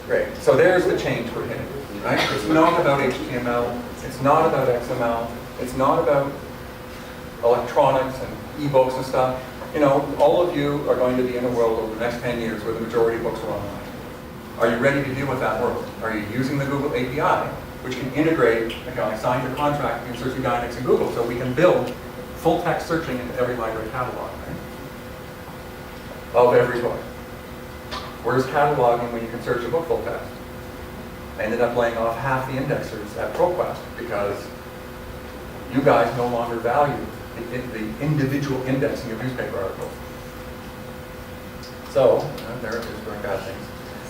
Great. So there's the change we're hitting, right? It's not about HTML. It's not about XML. It's not about electronics and e-books and stuff. You know, all of you are going to be in a world over the next 10 years where the majority of books are online. Are you ready to deal with that world? Are you using the Google API, which can integrate, okay, I signed a contract in Search Dynamics and Google, so we can build full text searching into every library catalog, right? Of every book. Where's cataloging when you can search a book full text? I ended up laying off half the indexers at ProQuest because you guys no longer value the individual indexing of newspaper articles. So, there it is, doing bad things.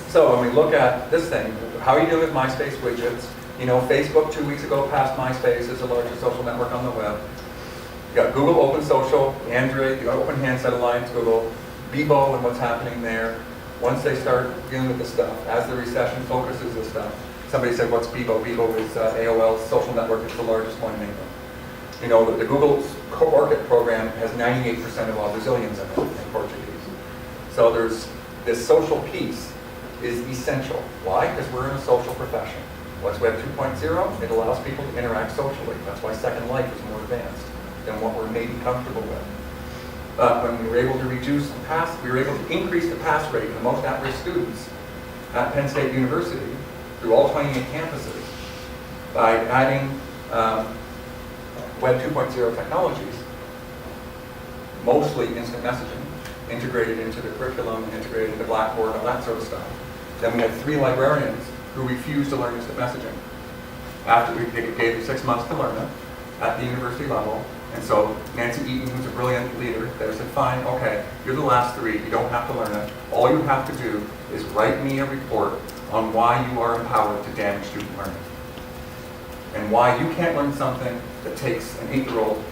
So when we look at this thing, how are you doing with MySpace widgets? You know, Facebook 2 weeks ago passed MySpace as the largest social network on the web. You got Google Open Social, Android, you got Open Handset Alliance, Google, Bebo and what's happening there. Once they start dealing with this stuff, as the recession focuses this stuff, somebody said, what's Bebo? Bebo is AOL's social network. It's the largest one in England. You know, the Google's co-market program has 98% of all Brazilians in it, in Portuguese. So there's this social piece is essential. Why? Because we're in a social profession. What's Web 2.0? It allows people to interact socially. That's why Second Life is more advanced than what we're maybe comfortable with. When we were able to reduce the pass, we were able to increase the pass rate of the most at-risk students at Penn State University through all 28 campuses by adding Web 2.0 technologies, mostly instant messaging, integrated into the curriculum, integrated into Blackboard, all that sort of stuff. Then we had 3 librarians who refused to learn instant messaging. After we gave them 6 months to learn it at the university level. And so Nancy Eaton, who's a brilliant leader, there said, fine, okay, you're the last 3, you don't have to learn it. All you have to do is write me a report on why you are empowered to damage student learning. And why you can't learn something that takes an 8-year-old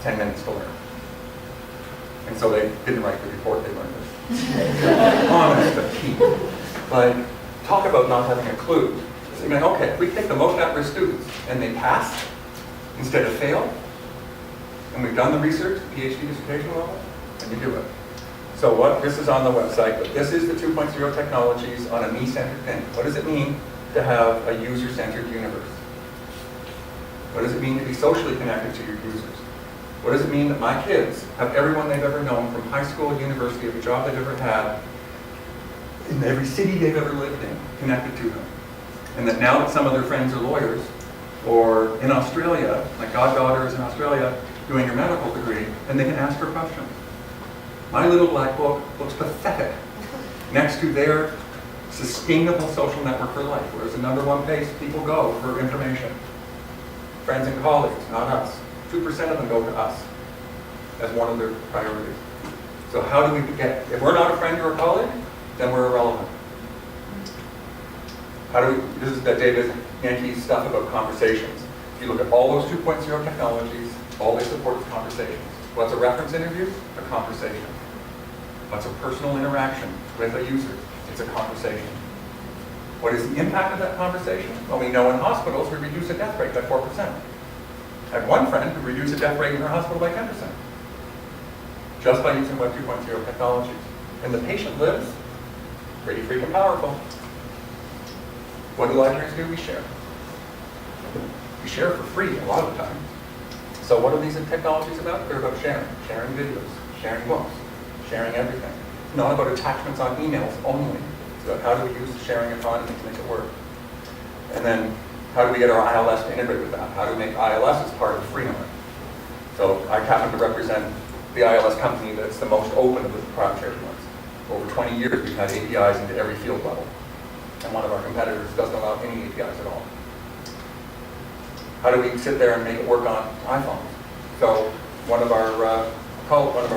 10 minutes to learn. And so they didn't write the report, they learned it. Honest, but key. Like, talk about not having a clue. So you're like, okay, if we take the most at-risk students and they pass instead of fail, and we've done the research, PhD dissertation level, and you do it. So this is on the website, but this is the 2.0 technologies on a me-centered thing. What does it mean to have a user-centered universe? What does it mean to be socially connected to your users? What does it mean that my kids have everyone they've ever known from high school, university, every job they've ever had, in every city they've ever lived in, connected to them? And that now that some of their friends are lawyers, or in Australia, my goddaughter is in Australia doing her medical degree, and they can ask her questions. My little black book looks pathetic next to their sustainable social network for life, where it's the #1 place people go for information. Friends and colleagues, not us. 2% of them go to us as one of their priorities. So how do we get, if we're not a friend or a colleague, then we're irrelevant. This is that David Yankee's stuff about conversations. If you look at all those 2.0 technologies, all they support is conversations. What's a reference interview? A conversation. What's a personal interaction with a user? It's a conversation. What is the impact of that conversation? Well, we know in hospitals we reduce the death rate by 4%. I have one friend who reduced the death rate in her hospital by 10%, just by using Web 2.0 technologies. And the patient lives pretty freaking powerful. What do libraries do? We share. We share for free a lot of the time. So what are these technologies about? They're about sharing. Sharing videos, sharing books, sharing everything. It's not about attachments on emails only. It's about how do we use the sharing economy to make it work. And then how do we get our ILS to integrate with that? How do we make ILS as part of the freedom? So I happen to represent the ILS company that's the most open of the proprietary ones. Over 20 years we've had APIs into every field level. And one of our competitors doesn't allow any APIs at all. How do we sit there and make it work on iPhones? So one of our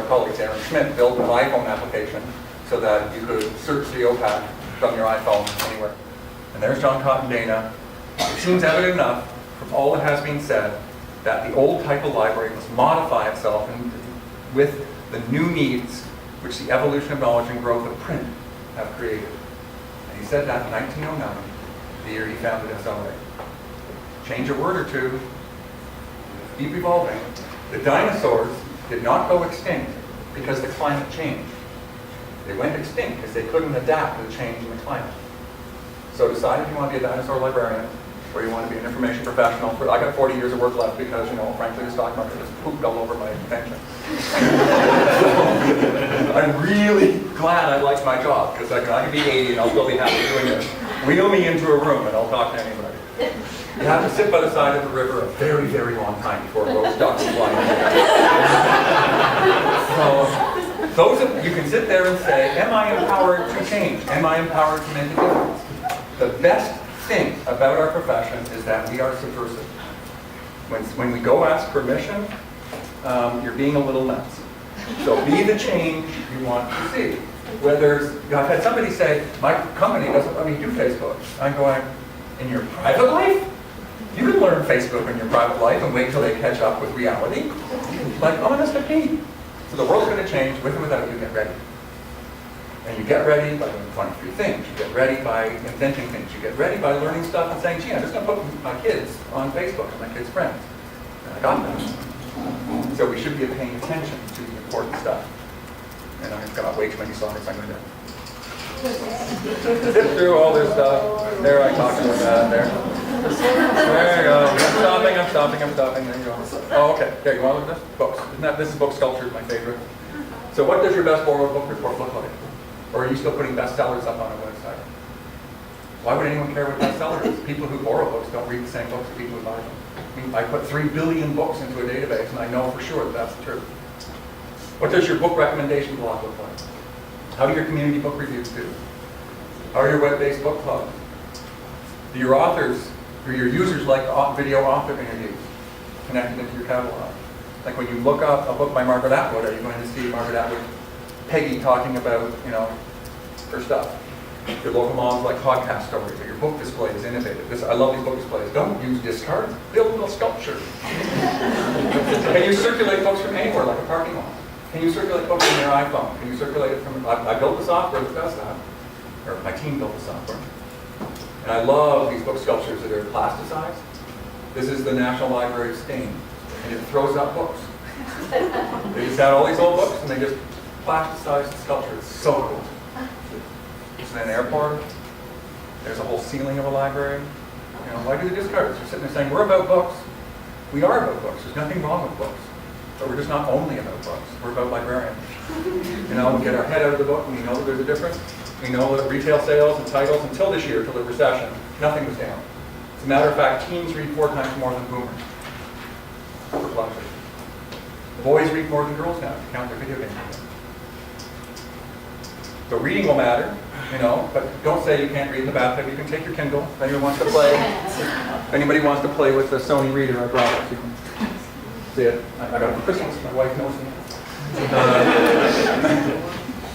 colleagues, Aaron Schmidt, built an iPhone application so that you could search the OPAC from your iPhone anywhere. And there's John Cotton Dana. It seems evident enough from all that has been said that the old type of library must modify itself with the new needs which the evolution of knowledge and growth of print have created. And he said that in 1909, the year he founded SLA. Change a word or two, keep evolving. The dinosaurs did not go extinct because the climate changed. They went extinct because they couldn't adapt to the change in the climate. So decide if you want to be a dinosaur librarian or you want to be an information professional. I got 40 years of work left because, frankly, the stock market has pooped all over my pension. So, I'm really glad I like my job because I can be 80 and I'll still be happy doing this. Wheel me into a room and I'll talk to anybody. You have to sit by the side of the river a very, very long time before roast ducks fly in. So, you can sit there and say, am I empowered to change? Am I empowered to make a difference? The best thing about our profession is that we are subversive. When we go ask permission, you're being a little nuts. So be the change you want to see. I've had somebody say, my company doesn't let me do Facebook. I'm going, in your private life? You can learn Facebook in your private life and wait till they catch up with reality. Like, honest opinion. So the world's going to change with or without you. Get ready. And you get ready by doing 23 things. You get ready by inventing things. You get ready by learning stuff and saying, gee, I'm just going to put my kids on Facebook and my kids' friends. And I got them. So we should be paying attention to the important stuff. And I've got way too many slides. I'm going to zip through all this stuff. There, I talked about that. There you go. I'm stopping. There you go. Oh, okay. There, you want to look at this? Books. This is book sculpture, my favorite. So what does your best borrowed book report look like? Or are you still putting bestsellers up on a website? Why would anyone care what bestseller is? People who borrow books don't read the same books as people who buy them. I mean, I put 3 billion books into a database, and I know for sure that that's the truth. What does your book recommendation blog look like? How do your community book reviews do? How are your web-based book clubs? Do your authors, or your users like video author interviews connected into your catalog? Like when you look up a book by Margaret Atwood, are you going to see Margaret Atwood, Peggy talking about, her stuff? Your local moms like podcast stories, or your book display is innovative. I love these book displays. Don't use discards, build little sculpture. Can you circulate books from anywhere, like a parking lot? Can you circulate books from your iPhone? Can you circulate it from, I built the software that does that, or my team built the software. And I love these book sculptures that are plasticized. This is the National Library of Spain, and it throws up books. They just had all these old books, and they just plasticized the sculpture. It's so cool. It's in an airport. There's a whole ceiling of a library. Why do the discards? They're sitting there saying, we're about books. We are about books. There's nothing wrong with books. But we're just not only about books. We're about librarians. We get our head out of the book, and we know that there's a difference. We know that retail sales and titles, until this year, till the recession, nothing was down. As a matter of fact, teens read 4 times more than boomers. For pleasure. Boys read more than girls now, if you count their video games. So reading will matter, but don't say you can't read in the bathtub. You can take your Kindle. If anyone wants to play, if anybody wants to play with the Sony reader, I brought it. You can see it. I got it for Christmas. My wife knows me.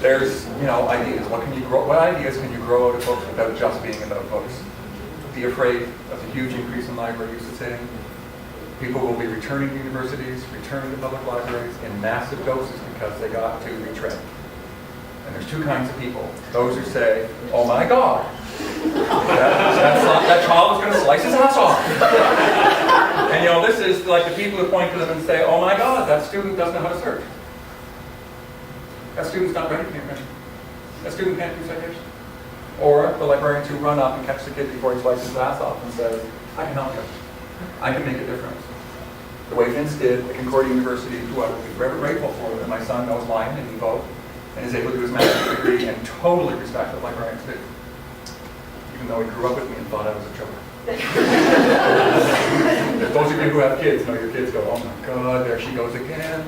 There's, ideas. What ideas can you grow out of books without just being about books? Be afraid of the huge increase in library usage. People will be returning to universities, returning to public libraries in massive doses because they got to retread. And there's 2 kinds of people. Those who say, oh my God, that child is going to slice his ass off. And this is like the people who point to them and say, oh my God, that student doesn't know how to search. That student's not ready for the information. That student can't do citation. Or the librarians who run up and catch the kid before he slices his ass off and says, I can help you. I can make a difference. The way Vince did at Concordia University, who I would be forever grateful for, that my son knows Latin and Evo, and is able to do his master's degree and totally respect what librarians do. Even though he grew up with me and thought I was a joker. Those of you who have kids know your kids go, oh my God, there she goes again.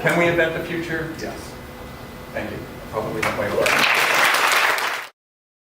Can we invent the future? Yes. Thank you. Probably not way to look.